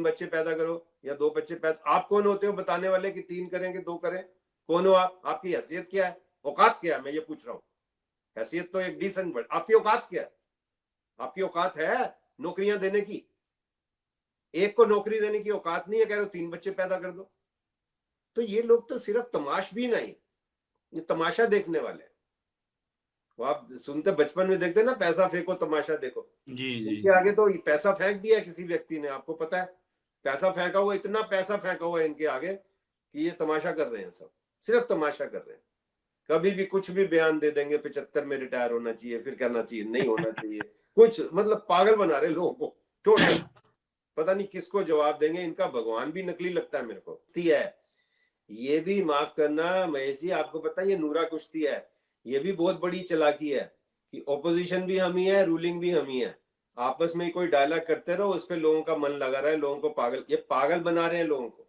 बच्चे पैदा करो या 2 बच्चे पैदा। आप कौन होते हो बताने वाले कि 3 करें कि 2 करें? कौन हो आप? आपकी हैसियत क्या है? औकात क्या है? मैं ये पूछ रहा हूँ। हैसियत तो एक डिसेंट वर्ड। आपकी औकात क्या है? आपकी औकात है नौकरियां देने की? एक को नौकरी देने की औकात नहीं है, कह रहे हो 3 बच्चे पैदा कर दो। तो ये लोग तो सिर्फ तमाशबीन नहीं, ये तमाशा देखने वाले हैं। वो आप सुनते बचपन में देखते ना, पैसा फेंको तमाशा देखो। जी जी। इनके आगे तो पैसा फेंक दिया किसी व्यक्ति ने, आपको पता है। पैसा फेंका हुआ, इतना पैसा फेंका हुआ है इनके आगे कि ये तमाशा कर रहे हैं, सब सिर्फ तमाशा कर रहे हैं। कभी भी कुछ भी बयान दे देंगे, 75 में रिटायर होना चाहिए, फिर कहना चाहिए नहीं होना चाहिए। कुछ मतलब पागल बना रहे लोगों को टोटल। पता नहीं किसको जवाब देंगे। इनका भगवान भी नकली लगता है मेरे को। है ये भी, माफ करना महेश जी, आपको पता है ये नूरा कुश्ती है। ये भी बहुत बड़ी चालाकी है कि ओपोजिशन भी हम ही है, रूलिंग भी हम ही है। आपस में कोई डायलॉग करते रहो, उस पर लोगों का मन लगा रहा है, लोगों को पागल, ये पागल बना रहे हैं लोगों को।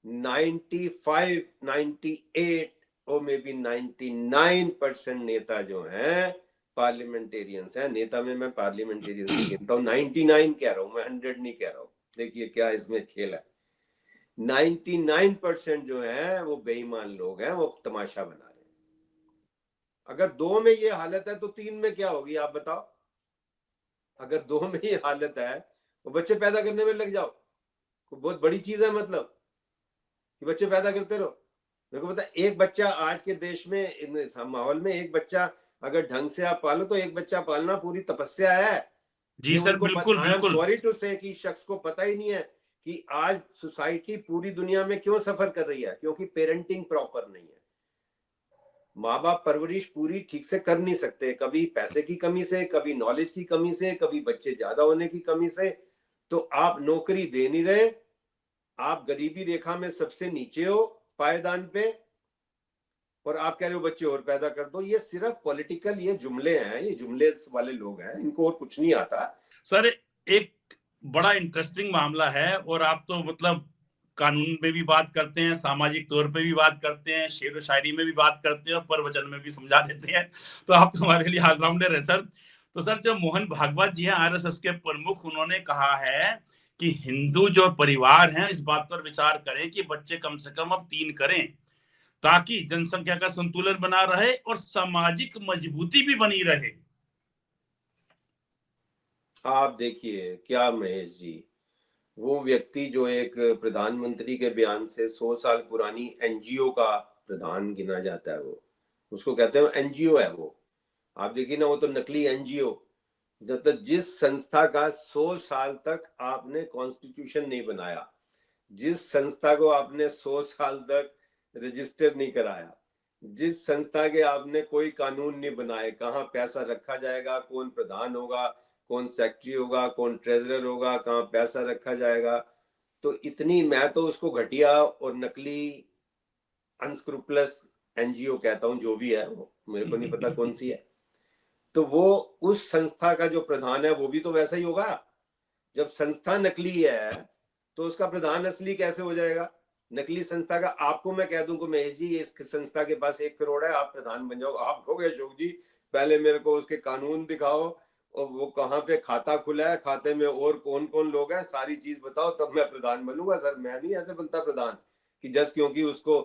95, 98 और मे बी 99% नेता जो हैं पार्लियामेंटेरियंस हैं। नेता में मैं पार्लियामेंटेरियंस नहीं कहता हूँ, 99 कह रहा हूँ मैं, 100 नहीं कह रहा हूँ। देखिए क्या इसमें खेल है। 99% जो है वो बेईमान लोग हैं, वो तमाशा बना रहे हैं। अगर 2 में ये हालत है तो 3 में क्या होगी आप बताओ। अगर 2 में ये हालत है तो बच्चे पैदा करने में लग जाओ। बहुत बड़ी चीज है, मतलब कि बच्चे पैदा करते रहो। मेरे को पता है, एक बच्चा आज के देश में माहौल में, एक बच्चा अगर ढंग से आप पालो तो एक बच्चा पालना पूरी तपस्या है। जी ये सर, उनको बिल्कुल आई एम बिल्कुल। सॉरी टू से कि शख्स को पता ही नहीं है कि आज सोसाइटी पूरी दुनिया में क्यों सफर कर रही है, क्योंकि पेरेंटिंग प्रॉपर नहीं है। माँ बाप परवरिश पूरी ठीक से कर नहीं सकते, कभी पैसे की कमी से, कभी नॉलेज की कमी से, कभी बच्चे ज्यादा होने की कमी से। तो आप नौकरी दे नहीं रहे, आप गरीबी रेखा में सबसे नीचे हो पायदान पे, और आप कह रहे हो बच्चे और पैदा कर दो। ये सिर्फ पॉलिटिकल ये जुमले हैं, ये जुमले वाले लोग हैं, इनको और कुछ नहीं आता। सर, एक बड़ा इंटरेस्टिंग मामला है, और आप तो मतलब कानून में भी बात करते हैं, सामाजिक तौर पे भी बात करते हैं, शेर व शायरी में भी बात करते हैं, और प्रवचन में भी समझा देते हैं। तो आप तो हमारे लिए ऑलराउंडर है सर। तो सर, जो मोहन भागवत जी हैं आरएसएस के प्रमुख, उन्होंने कहा है कि हिंदू जो परिवार हैं इस बात पर विचार करें कि बच्चे कम से कम अब 3 करें, ताकि जनसंख्या का संतुलन बना रहे और सामाजिक मजबूती भी बनी रहे। आप देखिए क्या महेश जी, वो व्यक्ति जो एक प्रधानमंत्री के बयान से 100 साल पुरानी एनजीओ का प्रधान गिना जाता है, वो उसको कहते हैं एनजीओ है वो। आप देखिए ना, वो तो नकली एनजीओ। जब तक जिस संस्था का 100 साल तक आपने कॉन्स्टिट्यूशन नहीं बनाया, जिस संस्था को आपने 100 साल तक रजिस्टर नहीं कराया, जिस संस्था के आपने कोई कानून नहीं बनाए, कहाँ पैसा रखा जाएगा, कौन प्रधान होगा, कौन सेक्रेटरी होगा, कौन ट्रेजरर होगा, कहाँ पैसा रखा जाएगा, तो इतनी, मैं तो उसको घटिया और नकली अनस्क्रूपलस एनजीओ कहता हूँ, जो भी है वो, मेरे को नहीं पता कौन सी है। तो वो उस संस्था का जो प्रधान है वो भी तो वैसा ही होगा। जब संस्था नकली है तो उसका प्रधान असली कैसे हो जाएगा? नकली संस्था का आपको मैं कह दूं कि महेश जी इस संस्था के पास 1 करोड़ है, आप प्रधान बन जाओ, आप कहोगे अशोक जी पहले मेरे को उसके कानून दिखाओ, और वो कहाँ पे खाता खुला है, खाते में और कौन कौन लोग हैं, सारी चीज बताओ, तब मैं प्रधान बनूंगा। सर मैं नहीं ऐसे बनता प्रधान कि जस्ट क्योंकि उसको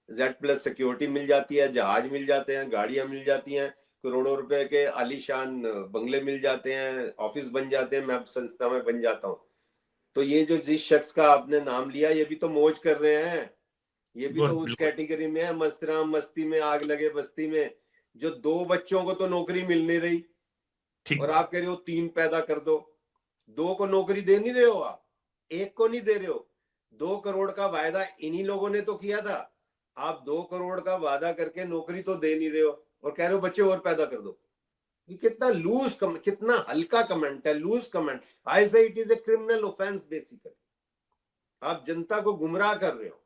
Z+ सिक्योरिटी मिल जाती है, जहाज मिल जाते हैं, गाड़ियां मिल जाती हैं, करोड़ों रुपए के आलीशान बंगले मिल जाते हैं, ऑफिस बन जाते हैं, मैं अब संस्था में बन जाता हूँ। तो ये जो जिस शख्स का आपने नाम लिया, ये भी तो मौज कर रहे हैं, ये भी तो उस बिल्कुल। कैटेगरी में है, मस्तराम मस्ती में आग लगे बस्ती में। जो 2 बच्चों को तो नौकरी मिल नहीं रही, ठीक और बात। आप कह रहे हो 3 पैदा कर दो। 2 को नौकरी दे नहीं रहे हो आप, एक को नहीं दे रहे हो। 2 करोड़ का वायदा इन्हीं लोगों ने तो किया था। आप 2 करोड़ का वादा करके नौकरी तो दे नहीं रहे हो, और कह रहे हो बच्चे और पैदा कर दो। ये कितना लूज कितना हल्का कमेंट है, loose comment. I say it is a criminal offence basically. आप जनता को गुमराह कर रहे हो,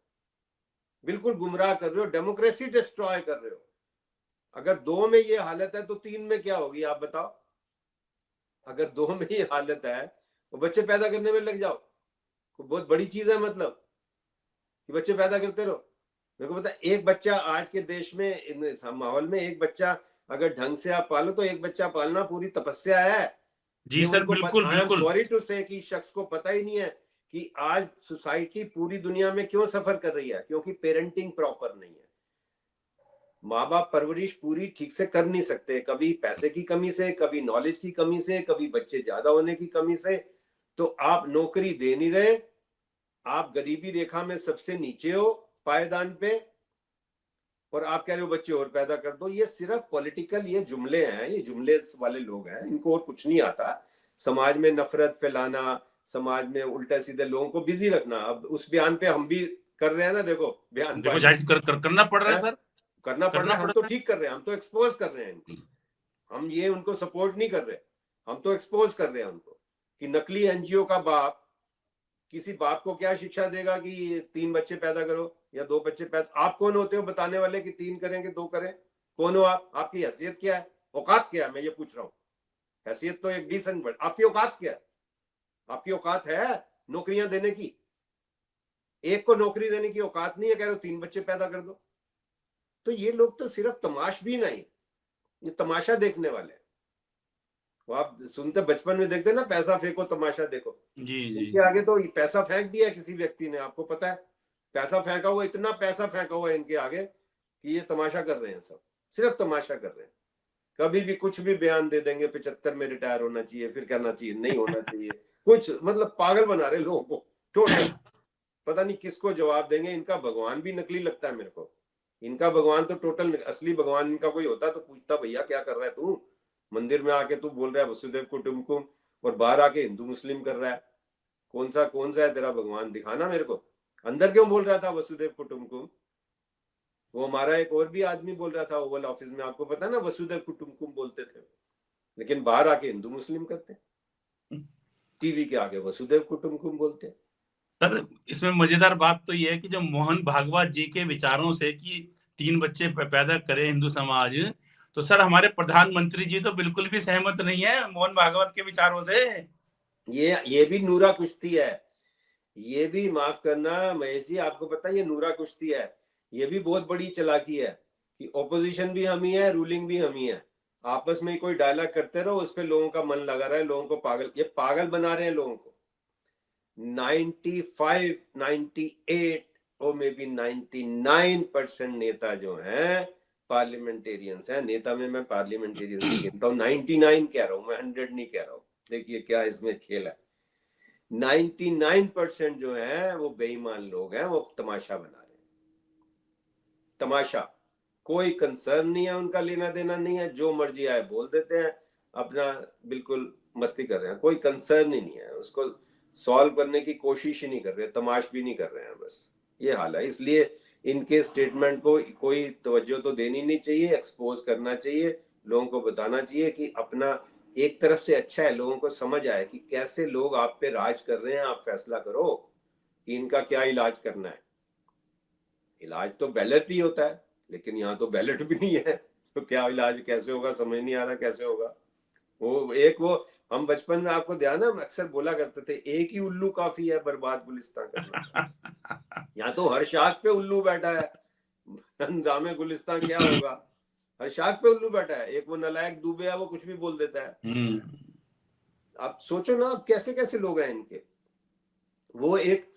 बिल्कुल गुमराह कर रहे हो, डेमोक्रेसी डिस्ट्रॉय कर रहे हो। अगर 2 में ये हालत है तो 3 में क्या होगी आप बताओ। अगर 2 में ये हालत है तो बच्चे पैदा करने में लग जाओ। बहुत बड़ी चीज है, मतलब कि बच्चे पैदा करते रहो। मेरे को पता है, एक बच्चा आज के देश में माहौल में, एक बच्चा अगर ढंग से आप पालो तो एक बच्चा पालना पूरी तपस्या है। जी सर, बिल्कुल आई एम बिल्कुल। सॉरी टू से कि शख्स को पता ही नहीं है कि आज सोसाइटी पूरी दुनिया में क्यों सफर कर रही है, क्योंकि पेरेंटिंग प्रॉपर नहीं है। माँ बाप परवरिश पूरी ठीक से कर नहीं सकते, कभी पैसे की कमी से, कभी नॉलेज की कमी से, कभी बच्चे ज्यादा होने की कमी से। तो आप नौकरी दे नहीं रहे, आप गरीबी रेखा में सबसे नीचे हो पायदान पे, और आप कह रहे हो बच्चे और पैदा कर दो। ये सिर्फ पॉलिटिकल ये जुमले हैं, ये जुमले वाले लोग हैं, इनको और कुछ नहीं आता। समाज में नफरत फैलाना, समाज में उल्टा सीधे लोगों को बिजी रखना। अब उस बयान पे हम भी कर रहे हैं ना, देखो देखो बयानबाजी जाहिर करना पड़ रहा है सर, करना पड़ करना रहा है। हम पड़ तो रहा ठीक कर रहे हैं, हम तो एक्सपोज कर रहे हैं इनको। हम ये उनको सपोर्ट नहीं कर रहे, हम तो एक्सपोज कर रहे हैं उनको कि नकली एनजीओ का बाप किसी बाप को क्या शिक्षा देगा कि 3 बच्चे पैदा करो या 2 बच्चे पैदा। आप कौन होते हो बताने वाले कि 3 करें कि 2 करें? कौन हो आप? आपकी हैसियत क्या है, औकात क्या है? मैं ये पूछ रहा हूँ। हैसियत तो एक डिसेंट वर्ड, आपकी औकात क्या है? आपकी औकात है नौकरियां देने की? एक को नौकरी देने की औकात नहीं है, कह रहे हो 3 बच्चे पैदा कर दो। तो ये लोग तो सिर्फ तमाशबीन नहीं, ये तमाशा देखने वाले हैं। वो आप सुनते बचपन में देखते ना, पैसा फेंको तमाशा देखो। जी जी। इनके आगे तो पैसा फेंक दिया किसी व्यक्ति ने, आपको पता है, पैसा फेंका हुआ, इतना पैसा फेंका हुआ है इनके आगे कि ये तमाशा कर रहे हैं, सब सिर्फ तमाशा कर रहे हैं। कभी भी कुछ भी बयान दे देंगे, 75 में रिटायर होना चाहिए, फिर कहना चाहिए नहीं होना चाहिए, कुछ मतलब पागल बना रहे लोगों को टोटल। पता नहीं किसको जवाब देंगे। इनका भगवान भी नकली लगता है मेरे को। इनका भगवान तो टोटल, असली भगवान इनका कोई होता तो पूछता भैया क्या कर रहा है तू, मंदिर में आके तू बोल रहा है वसुदेव कुटुंबकम, और बाहर आके हिंदू मुस्लिम कर रहा है। कौन सा है तेरा भगवान, दिखाना मेरे को। अंदर क्यों बोल रहा था वसुदेव कुटुंबकम? वो हमारा एक और भी आदमी बोल रहा था ओवल ऑफिस में, आपको पता ना, वसुदेव कुटुंबकम बोलते थे, लेकिन बाहर आके हिंदू मुस्लिम करते, टीवी के आगे वसुदेव कुटुंबकम बोलते। सर इसमें मजेदार बात तो ये है कि जो मोहन भागवत जी के विचारों से कि 3 बच्चे पैदा करे हिंदू समाज, तो सर हमारे प्रधानमंत्री जी तो बिल्कुल भी सहमत नहीं है मोहन भागवत के विचारों से। ये भी नूरा कुश्ती है, ये भी, माफ करना महेश जी, आपको पता है ये नूरा कुश्ती है। ये भी बहुत बड़ी चालाकी है कि ओपोजिशन भी हम ही है, रूलिंग भी हम ही है। आपस में कोई डायलॉग करते रहो, उस पर लोगों का मन लगा रहा है, लोगों को पागल, ये पागल बना रहे हैं लोगों को। 95, 98 और मे बी 99% नेता जो हैं पार्लियामेंटेरियंस हैं। नेता में मैं पार्लियामेंटेरियंस नहीं कहता हूँ, 99 कह रहा हूँ मैं, 100 नहीं कह रहा हूँ। देखिए क्या इसमें खेल है। 99% जो है वो बेईमान लोग हैं, वो तमाशा बना रहे हैं, तमाशा। कोई कंसर्न नहीं है उनका, लेना देना नहीं है, जो मर्जी आए बोल देते हैं, अपना बिल्कुल मस्ती कर रहे हैं, कोई कंसर्न ही नहीं है, उसको सॉल्व करने की कोशिश ही नहीं कर रहे, तमाश भी नहीं कर रहे हैं, बस ये हाल है। इसलिए इनके स्टेटमेंट को कोई तवज्जो तो देनी नहीं चाहिए, एक्सपोज करना चाहिए, लोगों को बताना चाहिए कि अपना एक तरफ से अच्छा है, लोगों को समझ आए कि कैसे लोग आप पे राज कर रहे हैं। आप फैसला करो कि इनका क्या इलाज करना है। इलाज तो बैलेट ही होता है, लेकिन यहाँ तो बैलेट भी नहीं है, तो क्या इलाज कैसे होगा, समझ नहीं आ रहा कैसे होगा। वो हम बचपन में, आपको ध्यान है, हम अक्सर बोला करते थे, एक ही उल्लू काफी है बर्बाद गुलिस्तान करना। यहाँ तो हर शाख पे उल्लू बैठा है, अंजामे गुलिस्तान क्या होगा। हर शाख पे उल्लू बैठा है, एक वो नलायक दुबे है, वो कुछ भी बोल देता है। आप सोचो ना, आप कैसे कैसे लोग हैं इनके। वो एक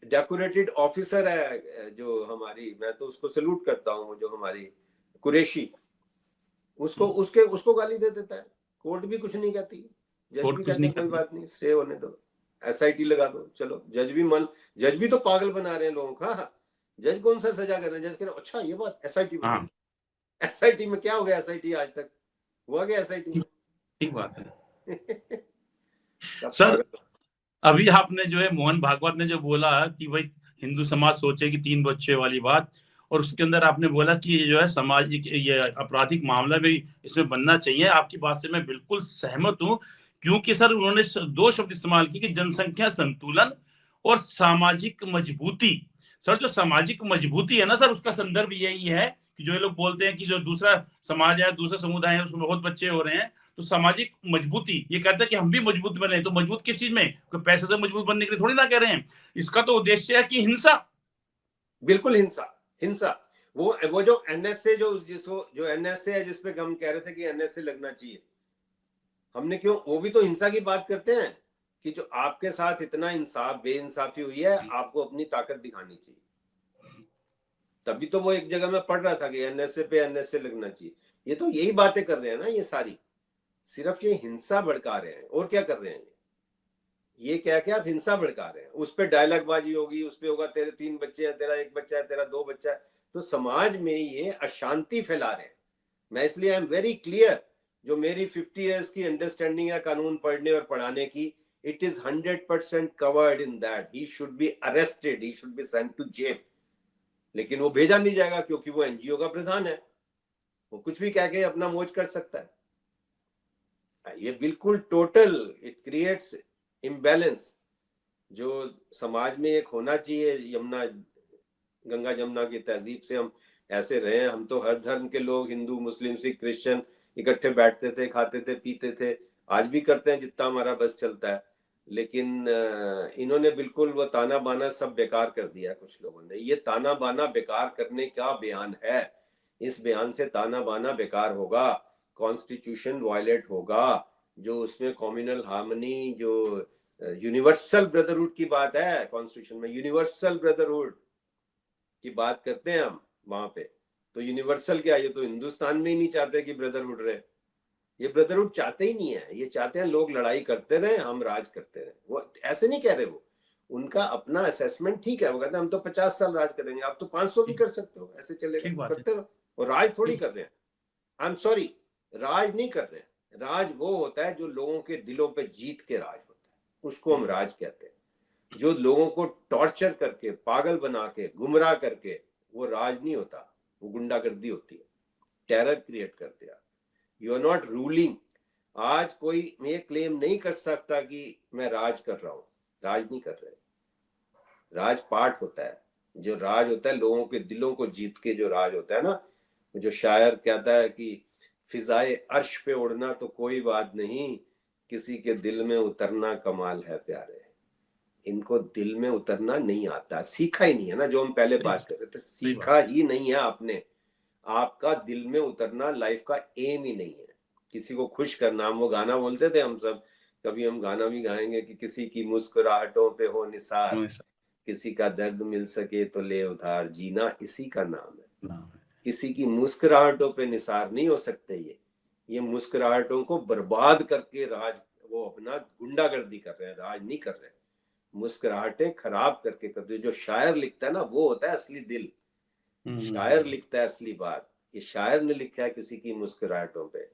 डेकोरेटेड ऑफिसर है जो हमारी, मैं तो उसको सैल्यूट करता हूँ, जो हमारी कुरैशी, उसको गाली दे देता है, कोर्ट भी कुछ नहीं कहती, जज भी कहते हैं कोई बात नहीं, स्टे होने दो, एसआईटी लगा दो, चलो। जज भी तो पागल बना रहे हैं लोगों का। जज कौन सा सजा कर रहे हैं? जज कह रहे अच्छा ये बात एसआईटी में, एसआईटी में क्या हो गया? एसआईटी आज तक हुआ क्या एसआईटी में? ठीक बात है। सर अभी आपने जो है मोहन भागवत ने जो बोला कि भाई हिंदू समाज सोचे कि 3 बच्चे वाली बात, और उसके अंदर आपने बोला कि ये जो है सामाजिक, ये आपराधिक मामला भी इसमें बनना चाहिए। आपकी बात से मैं बिल्कुल सहमत हूं, क्योंकि सर उन्होंने 2 शब्द इस्तेमाल किए कि जनसंख्या संतुलन और सामाजिक मजबूती। सर जो सामाजिक मजबूती है ना सर, उसका संदर्भ यही है कि जो ये लोग बोलते हैं कि जो दूसरा समाज है, दूसरा समुदाय है, उसमें बहुत बच्चे हो रहे हैं, तो सामाजिक मजबूती, ये कहते हैं कि हम भी मजबूत बने। तो मजबूत किस चीज में? कोई पैसे से मजबूत बनने के लिए थोड़ी ना कह रहे हैं। इसका तो उद्देश्य है कि हिंसा, बिल्कुल हिंसा, हिंसा। वो जो एनएसए, जो एनएसए है, जिसपे हम कह रहे थे कि एनएसए लगना चाहिए, हमने क्यों, वो भी तो हिंसा की बात करते हैं कि जो आपके साथ इतना इंसाफ बेइंसाफी हुई है, आपको अपनी ताकत दिखानी चाहिए। तभी तो वो एक जगह में पढ़ रहा था कि एनएसए पे एनएसए लगना चाहिए। ये तो यही बातें कर रहे हैं ना, ये सारी सिर्फ ये हिंसा भड़का रहे हैं, और क्या कर रहे हैं ये क्या क्या आप हिंसा भड़का रहे हैं। उस पर डायलॉग बाजी होगी, उस पर होगा तेरे 3 बच्चे हैं, तेरा 1 बच्चा है, तेरा 2 बच्चा है। तो समाज में ये अशांति फैला रहे हैं। मैं इसलिए आई एम वेरी क्लियर, जो मेरी 50 इयर्स की अंडरस्टैंडिंग है कानून पढ़ने और पढ़ाने की, it is 100% covered in that he should be arrested, he should be sent to jail. लेकिन वो भेजा नहीं जाएगा क्योंकि वो एनजीओ का प्रधान है, वो कुछ भी कह के अपना मौज कर सकता है। ये बिल्कुल टोटल इट क्रिएट्स इम्बैलेंस जो समाज में एक होना चाहिए। यमुना गंगा जमुना की तहजीब से हम ऐसे रहे। हम तो हर धर्म के लोग, हिंदू मुस्लिम सिख क्रिश्चियन, इकट्ठे बैठते थे, खाते थे, पीते थे, आज भी करते हैं जितना हमारा बस चलता है। लेकिन इन्होंने बिल्कुल वो ताना बाना सब बेकार कर दिया कुछ लोगों ने। ये ताना बाना बेकार करने का बयान है, इस बयान से ताना बाना बेकार होगा, कॉन्स्टिट्यूशन वायलेट होगा, जो उसमें कम्युनल हार्मनी, जो यूनिवर्सल ब्रदरहुड की बात है कॉन्स्टिट्यूशन में, यूनिवर्सल ब्रदरहुड की बात करते हैं हम वहां पे। तो यूनिवर्सल क्या, ये तो हिंदुस्तान में ही नहीं चाहते कि ब्रदरहुड रहे। ये ब्रदरहुड चाहते ही नहीं है, ये चाहते हैं लोग लड़ाई करते रहे, हम राज करते रहे। वो ऐसे नहीं कह रहे, वो उनका अपना असेसमेंट ठीक है। वो कहते हैं हम तो 50 साल राज करेंगे, आप तो 500 भी कर सकते हो, ऐसे चलेगा, करते रहो। और राज थोड़ी कर रहे हैं, आई एम सॉरी, राज नहीं कर रहे हैं। राज वो होता है जो लोगों के दिलों पे जीत के राज होता है, उसको हम राज कहते हैं। जो लोगों को टॉर्चर करके, पागल बना के, गुमराह करके, वो राज नहीं होता, वो गुंडागर्दी होती है, टेरर क्रिएट करते हैं। You are not ruling. आज कोई ये क्लेम नहीं कर सकता कि मैं राज कर रहा हूं, राज नहीं कर रहे। राज पाठ होता है, जो राज होता है लोगों के दिलों को जीत के जो राज होता है ना। जो शायर कहता है कि फिजाए अर्श पे उड़ना तो कोई बात नहीं, किसी के दिल में उतरना कमाल है प्यारे। इनको दिल में उतरना नहीं आता, सीखा ही नहीं है ना, जो हम पहले बात कर रहे थे, सीखा ही नहीं है आपने। आपका दिल में उतरना लाइफ का एम ही नहीं है, किसी को खुश करना। हम वो गाना बोलते थे हम सब, कभी हम गाना भी गाएंगे कि किसी की मुस्कुराहटों पे हो निसार, किसी का दर्द मिल सके तो ले उधार, जीना इसी का नाम है। किसी की मुस्कुराहटों पे निसार नहीं हो सकते। ये मुस्कुराहटों को बर्बाद करके राज, वो अपना गुंडागर्दी कर रहे हैं, राज नहीं कर रहे। मुस्कुराहटें खराब करके कर रहे। जो शायर लिखता है ना, वो होता है असली दिल। शायर लिखता है असली बात। ये शायर ने लिखा है किसी की मुस्कुराहटों पे,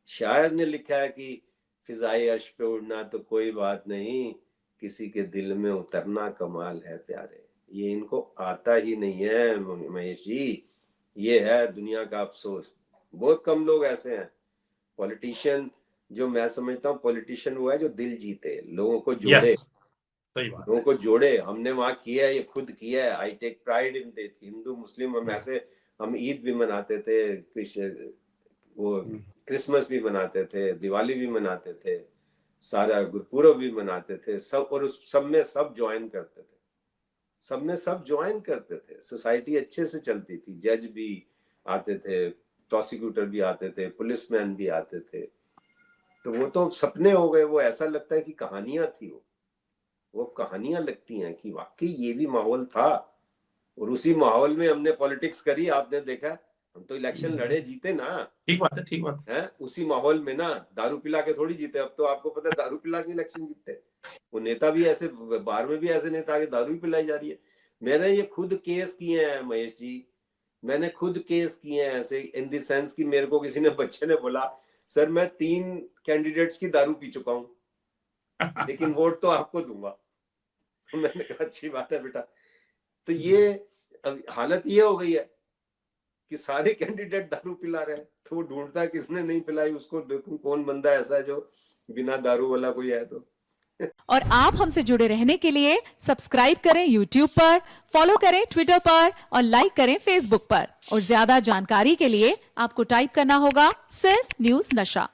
शायर ने लिखा है कि फिजाए अर्श पे उड़ना तो कोई बात नहीं, किसी के दिल में उतरना कमाल है प्यारे। ये इनको आता ही नहीं है महेश जी, ये है दुनिया का अफसोस। बहुत कम लोग ऐसे हैं पॉलिटिशियन, जो मैं समझता हूँ पॉलिटिशियन वो है जो दिल जीते, लोगों को जोड़े। सही बात, लोगों को जोड़े। हमने वहां किया है, ये खुद किया है। I take pride in this. Hindu Muslim हम ऐसे, हम ईद भी मनाते थे, वो क्रिसमस भी मनाते थे, दिवाली भी मनाते थे, सारा गुरपुरब भी मनाते थे सब, और उस सब में सब ज्वाइन करते थे, सब में सब ज्वाइन करते थे। सोसाइटी अच्छे से चलती थी, जज भी आते थे, प्रोसिक्यूटर भी आते थे, पुलिसमैन भी आते थे। तो वो तो सपने हो गए, वो ऐसा लगता है कि कहानियां थी। वो कहानियां लगती हैं कि वाकई ये भी माहौल था। और उसी माहौल में हमने पॉलिटिक्स करी, आपने देखा, हम तो इलेक्शन लड़े, जीते ना। ठीक बात है, ठीक बात है। उसी माहौल में ना, दारू पिला के थोड़ी जीते। अब तो आपको पता है दारू पिला के इलेक्शन जीतते। वो नेता भी ऐसे, बाहर में भी ऐसे नेता आगे दारू ही पिलाई जा रही है। मैंने ये खुद केस किए हैं महेश जी, मैंने खुद केस किए हैं ऐसे, इन द सेंस कि मेरे को किसी ने, बच्चे ने बोला सर मैं 3 कैंडिडेट्स की दारू पी चुका हूं, लेकिन वोट तो आपको दूंगा। तो मैंने कहा अच्छी बात है बेटा। तो ये हालत ये हो गई है कि सारे कैंडिडेट दारू पिला रहे हैं, तो वो ढूंढता है किसने नहीं पिलाई उसको, देखूं कौन बंदा ऐसा है जो बिना दारू वाला कोई है। तो और आप हमसे जुड़े रहने के लिए सब्सक्राइब करें YouTube पर, फॉलो करें Twitter पर और लाइक करें Facebook पर। और ज्यादा जानकारी के लिए आपको टाइप करना होगा सिर्फ न्यूज़ नशा।